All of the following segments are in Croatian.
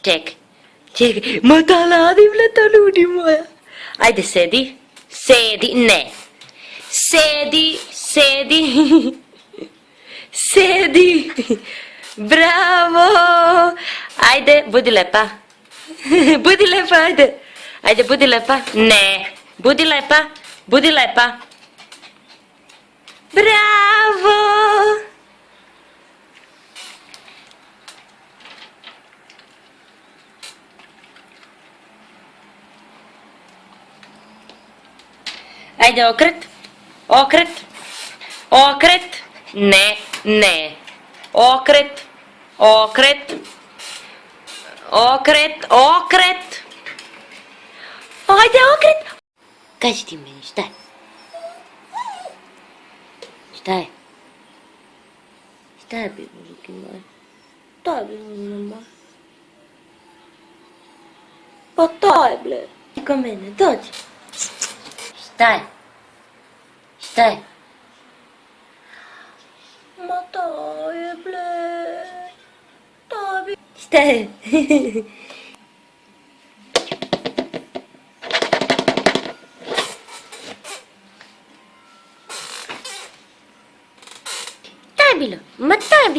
Čekaj, ma ta ladivleta ljudi moja. Ajde, sedi. Sedi, ne. Sedi. Sedi. Bravo. Ajde, budi lepa. Budi lepa, ajde. Ajde, budi lepa. Ne. Budi lepa. Bravo. Ajde, okret. Ne. Okret. Ajde, okret. Kaži ti meni, šta je? Šta je bilo, Luki moj? Šta je bilo, moj? Pa to je, ble. Ko mene, dođi. Šta je? Ma to je, ble. Šta je? Ma to je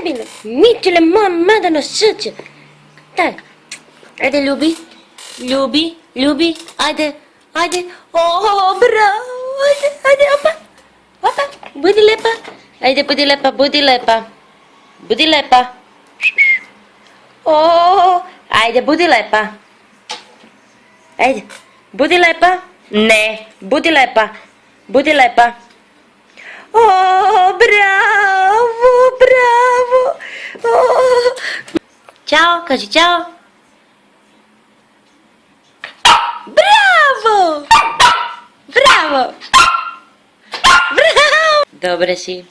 bilo. Mitule moja madano srce. Ajde, ljubi. Ajde. Bravo. Ajde, opa. Budi lepa. Ajde, budi lepa. Ajde, budi lepa. Ajde, budi lepa. Ne, budi lepa. Bravo. Ćao, kaži ćao. Bravo. Dobra si.